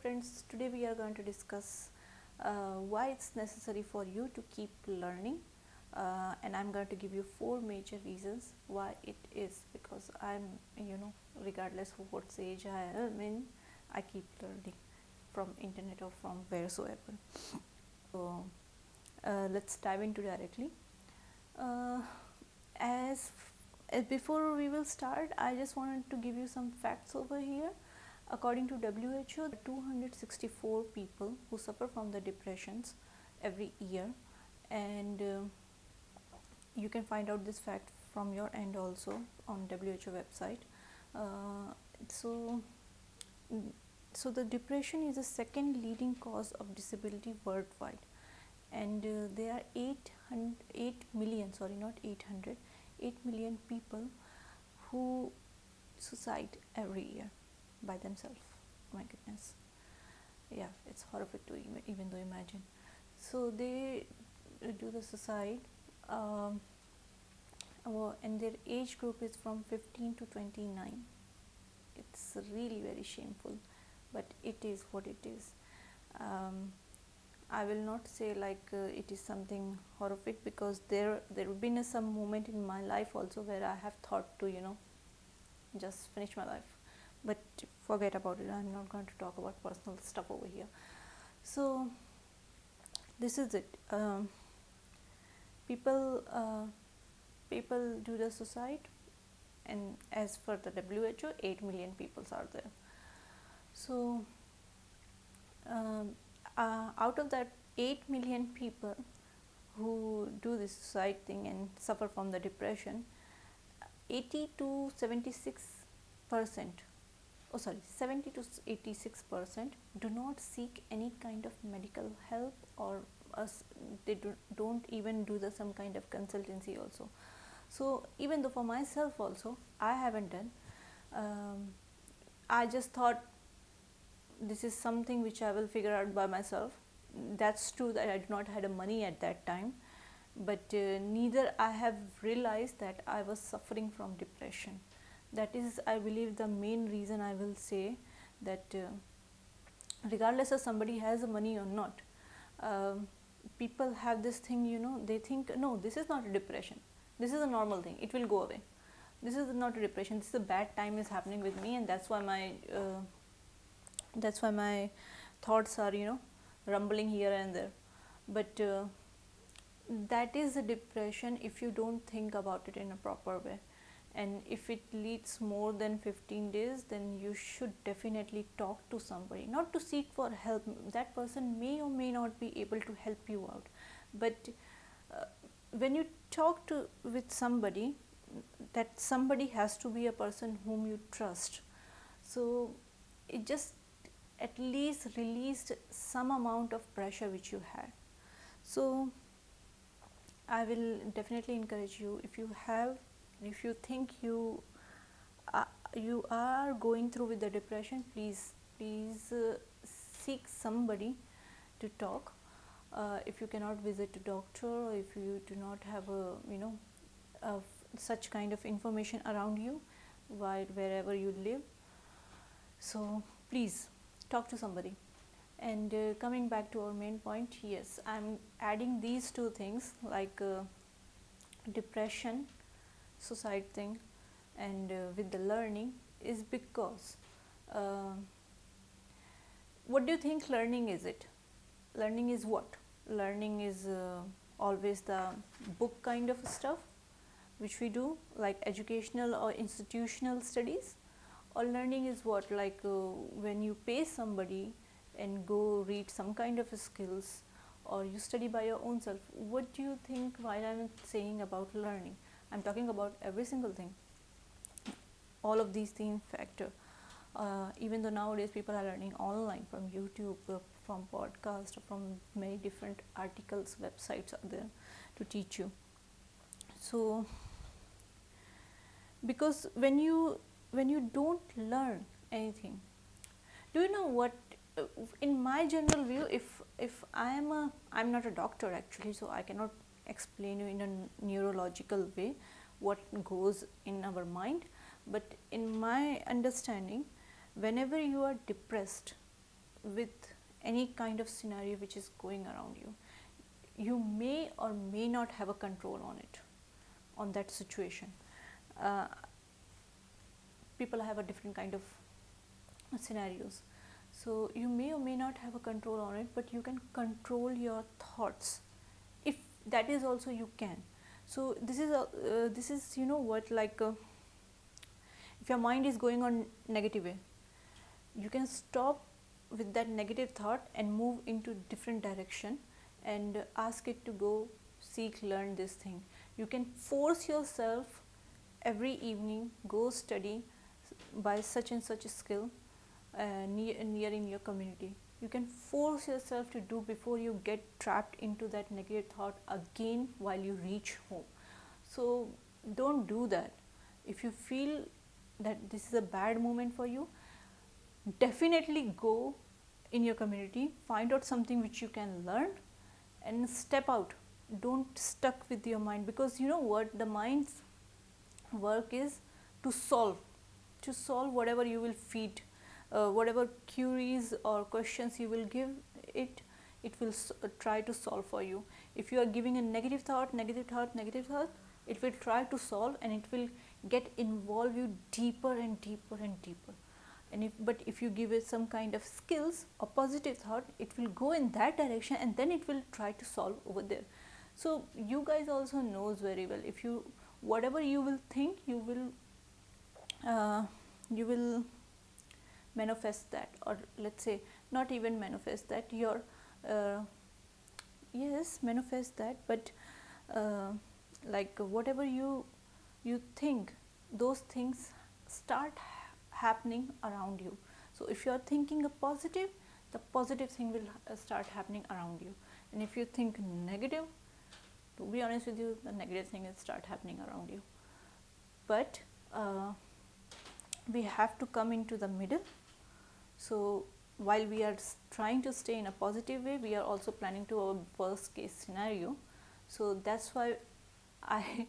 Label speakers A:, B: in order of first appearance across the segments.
A: friends, today we are going to discuss why it's necessary for you to keep learning, and I'm going to give you 4 major reasons why it is, because I'm, regardless of what age I am in, I keep learning from internet or from wheresoever. So let's dive into directly. Uh, as before we will start, I just wanted to give you some facts over here. According to WHO, there are 264 people who suffer from the depressions every year, and you can find out this fact from your end also on WHO website. Uh, so, so the depression is the second leading cause of disability worldwide, and there are 8 million, sorry, not 800, 8 million people who suicide every year by themselves. Oh my goodness, yeah, it's horrific to even though imagine. So they do the suicide, um, and their age group is from 15 to 29. It's really very shameful, but it is what it is. I will not say like it is something horrific, because there have been some moment in my life also where I have thought to just finish my life, but forget about it. I'm not going to talk about personal stuff over here. So this is it. People do the suicide, and as per the WHO, 8 million people are there. So out of that 8 million people who do this suicide thing and suffer from the depression, 80 to 76%, 70 to 86% do not seek any kind of medical help, or they don't even do some kind of consultancy also. So even though for myself also I haven't done, I just thought this is something which I will figure out by myself. That's true that I did not had money at that time, but neither I have realized that I was suffering from depression. That is, I believe, the main reason. I will say that regardless of somebody has the money or not, people have this thing, they think, no, this is not a depression, this is a normal thing, it will go away. This is not a depression, this is a bad time is happening with me, and that's why my thoughts are rumbling here and there. But that is a depression if you don't think about it in a proper way, and if it leads more than 15 days, then you should definitely talk to somebody, not to seek for help. That person may or may not be able to help you out, but when you talk with somebody, that somebody has to be a person whom you trust. So it just at least released some amount of pressure which you had. So I will definitely encourage you, if you think you are going through with the depression, please seek somebody to talk. If you cannot visit a doctor, or if you do not have such kind of information around you wherever you live, so please talk to somebody. And coming back to our main point, yes, I'm adding these 2 things, like depression, suicide thing, and with the learning, is because what do you think learning is? Learning is what? Learning is always the book kind of stuff which we do, like educational or institutional studies, or learning is what, like when you pay somebody and go read some kind of skills, or you study by your own self. What do you think while I'm saying about learning? I'm talking about every single thing, all of these things factor. Even though nowadays people are learning online from YouTube, from podcast, from many different articles, websites are there to teach you. So because when you don't learn anything, do you know what, in my general view, if I'm not a doctor actually, so I cannot explain you in a neurological way what goes in our mind, but in my understanding, whenever you are depressed, with any kind of scenario which is going around you. You may or may not have a control on it, on that situation. uh, People have a different kind of scenarios, so you may or may not have a control on it, but you can control your thoughts, if that is also you can. So this is, you know what, like if your mind is going on negative way, you can stop with that negative thought and move into different direction and ask it to go seek learn this thing. You can force yourself every evening, go study by such and such a skill near in your community. You can force yourself to do before you get trapped into that negative thought again while you reach home. So don't do that. If you feel that this is a bad moment for you, definitely go in your community, find out something which you can learn and step out. Don't stuck with your mind, because you know what, the mind's work is to solve whatever you will feed, whatever queries or questions you will give it, it will try to solve for you. If you are giving a negative thought, it will try to solve, and it will get involve you deeper and deeper and deeper. And if you give it some kind of skills or positive thought, it will go in that direction, and then it will try to solve over there. So you guys also knows very well, if you whatever you will think, you will manifest that, or let's say not even manifest that, your yes, manifest that, but like whatever you think, those things start happening around you. So if you are thinking a positive, the positive thing will start happening around you, and if you think negative, to be honest with you, the negative thing will start happening around you. But we have to come into the middle. So while we are trying to stay in a positive way, we are also planning to our worst case scenario. So that's why I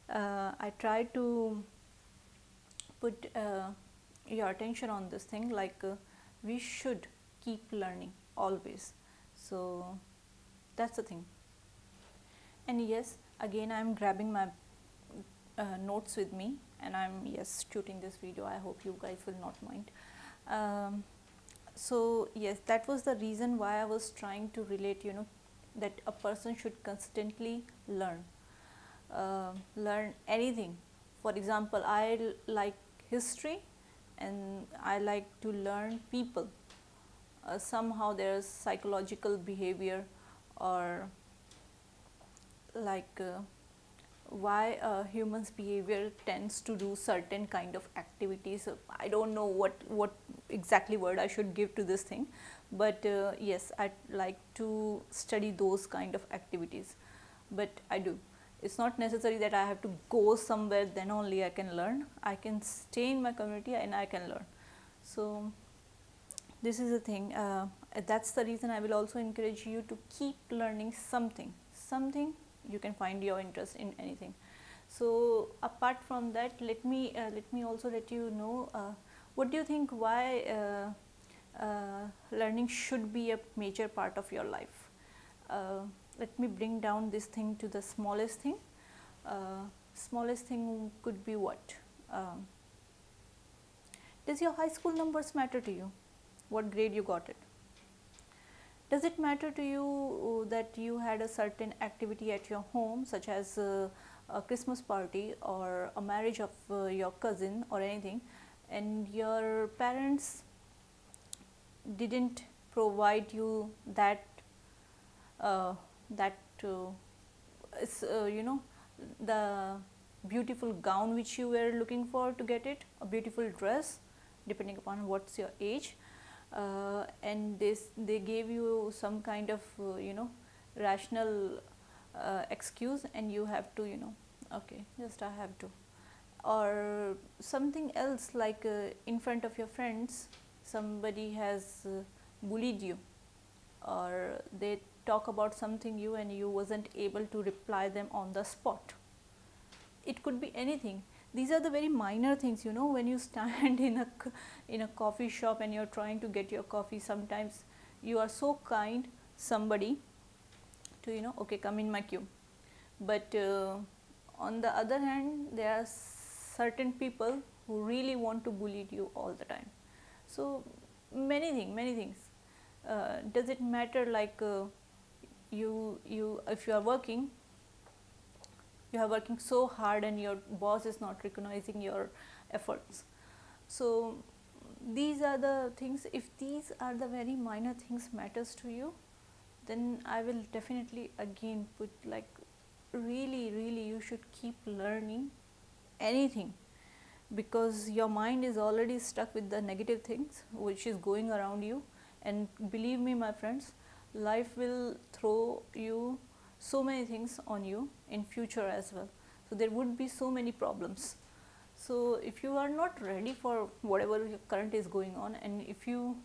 A: I try to put your attention on this thing, like we should keep learning always. So that's the thing. And yes, again I am grabbing my notes with me, and I'm shooting this video. I hope you guys will not mind. So yes, that was the reason why I was trying to relate, that a person should constantly learn anything. For example, I like history and I like to learn people. Somehow there's psychological behavior, or like why humans behavior tends to do certain kind of activities. I don't know what exactly word I should give to this thing, but yes, I like to study those kind of activities. But I do, it's not necessary that I have to go somewhere then only I can learn. I can stay in my community and I can learn. So this is the thing. That's the reason I will also encourage you to keep learning something. You can find your interest in anything. So apart from that, let me also let you know, what do you think, why learning should be a major part of your life. Let me bring down this thing to the smallest thing. Smallest thing could be what? Does your high school numbers matter to you? What grade you got it? Does it matter to you that you had a certain activity at your home, such as a Christmas party or a marriage of your cousin or anything, and your parents didn't provide you that the beautiful gown which you were looking for to get it, a beautiful dress, depending upon what's your age, and they gave you some kind of rational excuse, and you have to okay, just I have to. Or something else, like in front of your friends somebody has bullied you, or they talk about something and you wasn't able to reply them on the spot. It could be anything. These are the very minor things, you know, when you stand in a coffee shop and you're trying to get your coffee. Sometimes you are so kind somebody to, you know, okay, come in my queue. But on the other hand, there are certain people who really want to bully you all the time. So many things. Does it matter, like you if you are working, you are working so hard and your boss is not recognizing your efforts. So these are the things. If these are the very minor things matters to you, then I will definitely again put, like, really you should keep learning anything, because your mind is already stuck with the negative things which is going around you. And believe me, my friends, life will throw you so many things on you in future as well. So there would be so many problems. So if you are not ready for whatever current is going on, and if you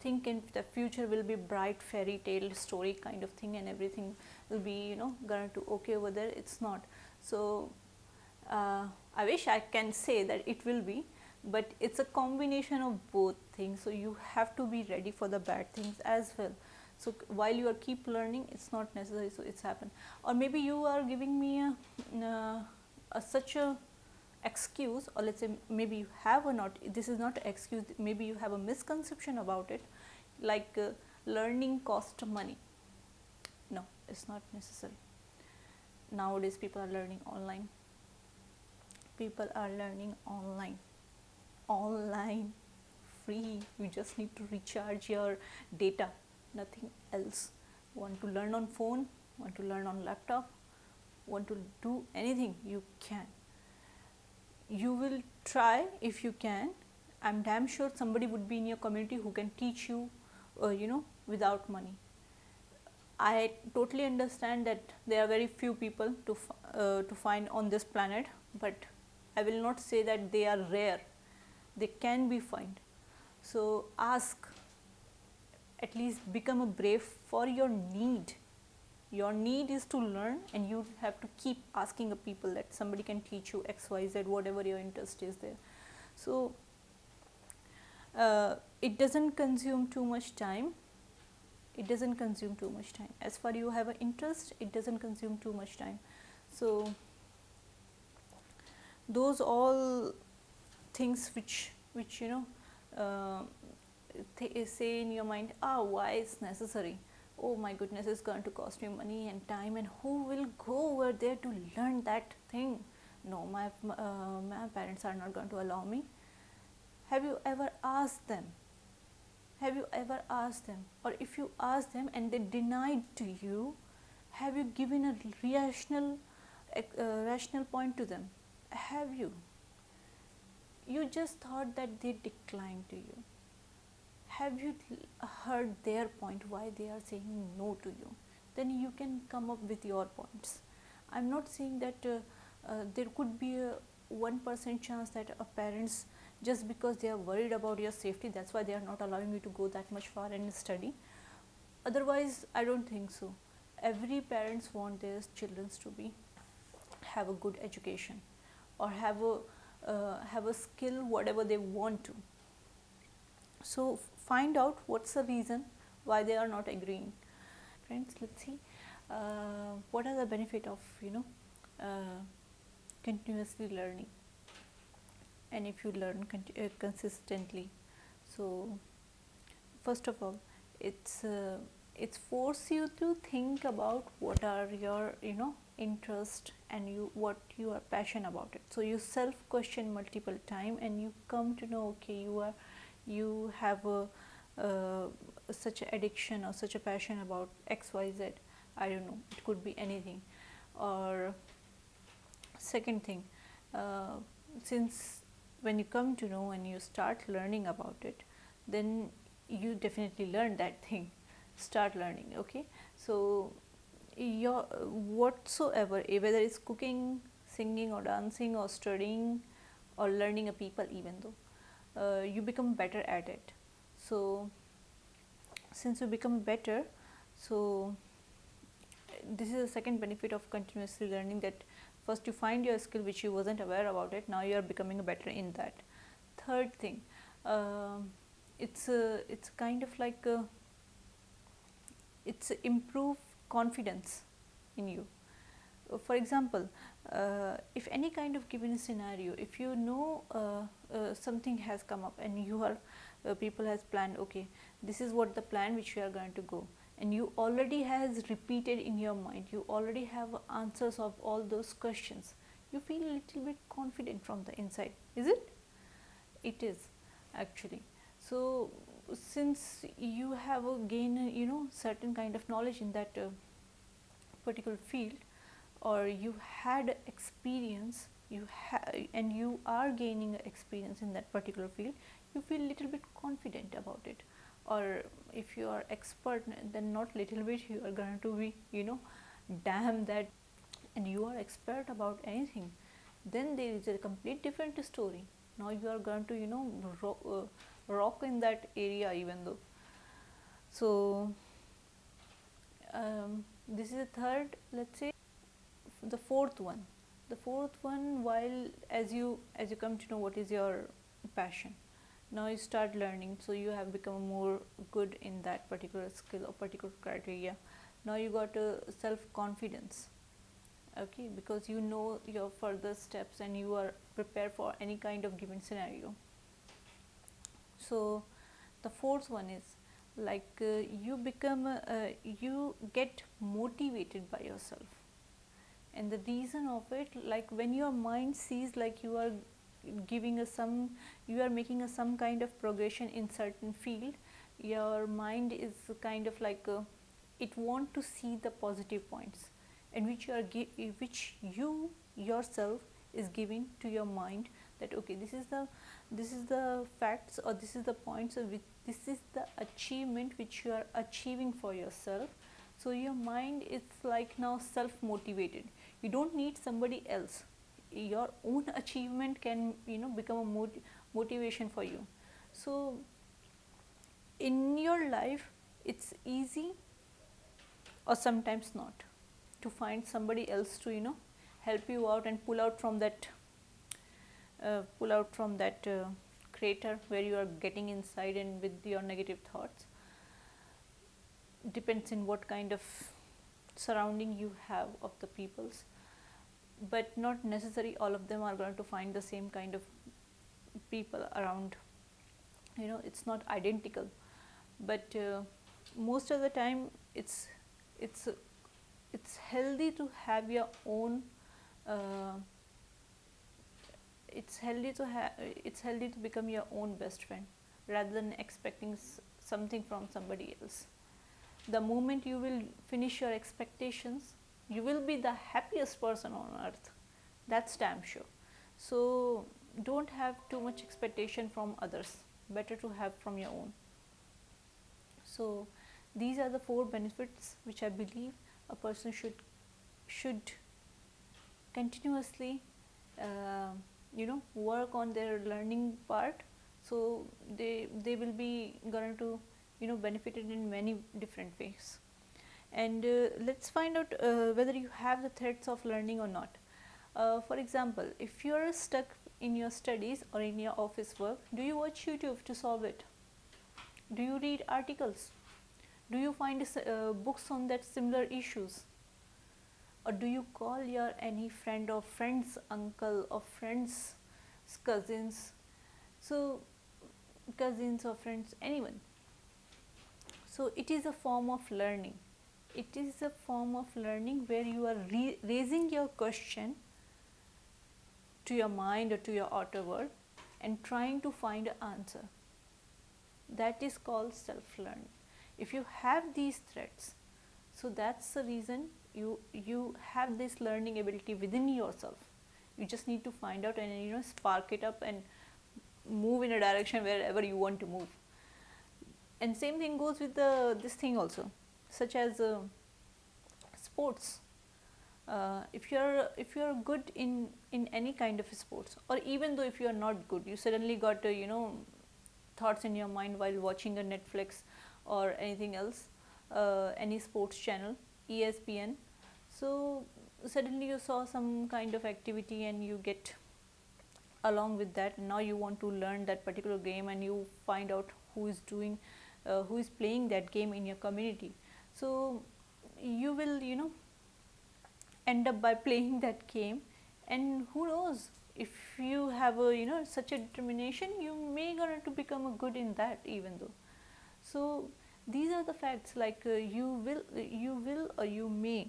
A: think in the future will be bright fairy tale story kind of thing and everything will be, you know, going to okay over there, it's not. So I wish I can say that it will be, but it's a combination of both things. So you have to be ready for the bad things as well. So while you are keep learning, it's not necessary so it's happened. Or maybe you are giving me such a excuse, or let's say maybe you have a not, this is not excuse, maybe you have a misconception about it, like learning cost money. No, it's not necessary. Nowadays people are learning online. People are learning online free. You just need to recharge your data, nothing else. Want to learn on phone, want to learn on laptop, want to do anything, you can. You will try if you can. I'm damn sure somebody would be in your community who can teach you, you know, without money. I totally understand that there are very few people to find on this planet, but I will not say that they are rare. They can be found. So ask, at least become a brave for your need. Your need is to learn, and you have to keep asking a people that somebody can teach you XYZ, whatever your interest is there. So it doesn't consume too much time. It doesn't consume too much time. As far you have an interest, it doesn't consume too much time. So those all things which you know say in your mind, why it's necessary, oh my goodness, it's going to cost me money and time, and who will go over there to learn that thing? No, my parents are not going to allow me. Have you ever asked them? Have you ever asked them? Or if you ask them and they denied to you, have you given a rational point to them? Have you? You just thought that they declined to you. Have you heard their point, why they are saying no to you? Then you can come up with your points. I'm not saying that there could be a 1% chance that a parents, just because they are worried about your safety, that's why they are not allowing you to go that much far and study. Otherwise, I don't think so. Every parents want their children to be have a good education, or have a skill, whatever they want to. So find out what's the reason why they are not agreeing. Friends, let's see what are the benefit of continuously learning, and if you learn consistently. So first of all, it's force you to think about what are your interest, and what you are passionate about it. So you self question multiple time, and you come to know, okay, you have such an addiction or such a passion about XYZ. I don't know, it could be anything. Or second thing, since when you come to know and you start learning about it, then you definitely learn that thing. Start learning, okay? So your whatsoever, whether it's cooking, singing, or dancing, or studying, or learning a people, even though you become better at it. So since you become better, so this is the second benefit of continuously learning, that First you find your skill which you wasn't aware about it, now you are becoming better in that. Third thing, it's kind of like it's improve confidence in you. For example, if any kind of given scenario, if you know something has come up and you are people has planned, okay, this is what the plan which we are going to go, and you already has repeated in your mind, you already have answers of all those questions, you feel a little bit confident from the inside, is it? It is actually. So since you have a gain certain kind of knowledge in that particular field, or you had experience, and you are gaining experience in that particular field, you feel little bit confident about it. Or if you are expert, then not little bit, you are going to be damn that, and you are expert about anything, then there is a complete different story. Now you are going to rock in that area even though. So this is the third, let's say. The fourth one, while as you come to know what is your passion, now you start learning, so you have become more good in that particular skill or particular criteria. Now you got a self confidence, okay, because you know your further steps and you are prepared for any kind of given scenario. So the fourth one is like you get motivated by yourself. And the reason of it, like when your mind sees like you are giving a some, you are making a some kind of progression in certain field, your mind is kind of like it want to see the positive points, and which you yourself is giving to your mind, that okay, this is the facts, or this is the points, or this is the achievement which you are achieving for yourself. So your mind is like now self motivated, you don't need somebody else, your own achievement can become a motivation for you. So in your life it's easy, or sometimes not, to find somebody else to help you out and pull out from that crater where you are getting inside and with your negative thoughts. Depends in what kind of surrounding you have of the peoples, but not necessary all of them are going to find the same kind of people around, it's not identical. But most of the time it's it's it's healthy to have your own uh, it's healthy to become your own best friend rather than expecting something from somebody else. The moment you will finish your expectations, you will be the happiest person on earth, that's damn sure. So don't have too much expectation from others, better to have from your own. So these are the four benefits which I believe a person should continuously work on their learning part, so they will be going to benefited in many different ways. And let's find out whether you have the threads of learning or not. For example, if you are stuck in your studies or in your office work, do you watch YouTube to solve it? Do you read articles? Do you find books on that similar issues? Or do you call your any friend or friend's uncle or friend's cousins, so cousins or friends, anyone? So it is a form of learning. It is a form of learning where you are raising your question to your mind or to your outer world and trying to find an answer. That is called self-learning. If you have these threads, so that's the reason you have this learning ability within yourself. You just need to find out and spark it up and move in a direction wherever you want to move. And same thing goes with this thing also, such as sports. If you're good in any kind of sports, or even though if you are not good, you suddenly got thoughts in your mind while watching a Netflix or anything else, any sports channel, ESPN. So suddenly you saw some kind of activity and you get along with that. Now you want to learn that particular game and you find out who is doing who is playing that game in your community. So you will end up by playing that game, and who knows, if you have a such a determination, you may going to become a good in that even though. So these are the facts, like you will or you may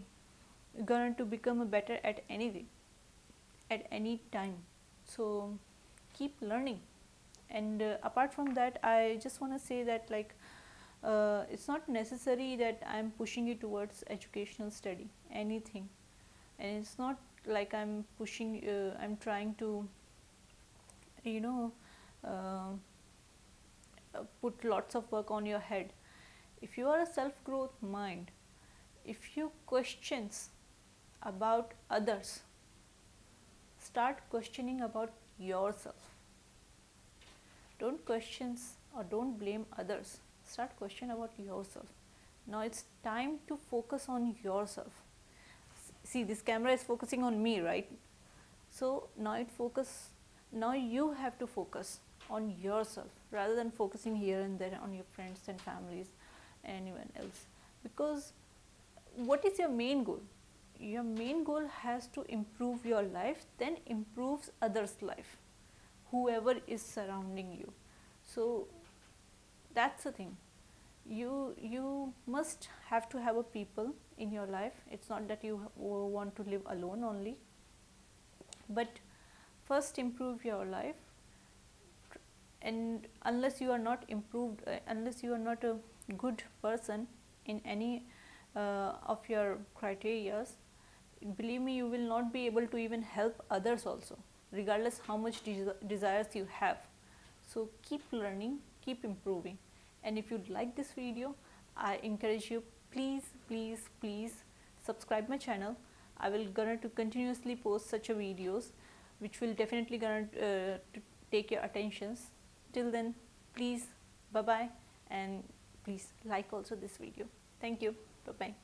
A: going to become a better at anything at any time. So keep learning. And apart from that, I just want to say that, like, it's not necessary that I'm pushing you towards educational study anything, and it's not like I'm pushing I'm trying to you know uh, put lots of work on your head. If you are a self growth mind, if you questions about others, start questioning about yourself. Don't questions or don't blame others, start question about yourself. Now it's time to focus on yourself. See, this camera is focusing on me, right? So now you have to focus on yourself rather than focusing here and there on your friends and families, anyone else. Because what is your main goal? Your main goal has to improve your life, then improves others' life, whoever is surrounding you. So that's the thing. You must have to have a people in your life. It's not that you want to live alone only, but first improve your life. And unless you are not improved, unless you are not a good person in any of your criterias, believe me, you will not be able to even help others also, regardless how much desires you have. So keep learning, keep improving. And if you like this video, I encourage you, please subscribe my channel. I will gonna to continuously post such a videos which will definitely gonna to take your attentions. Till then, please, bye bye, and please like also this video. Thank you. Bye bye.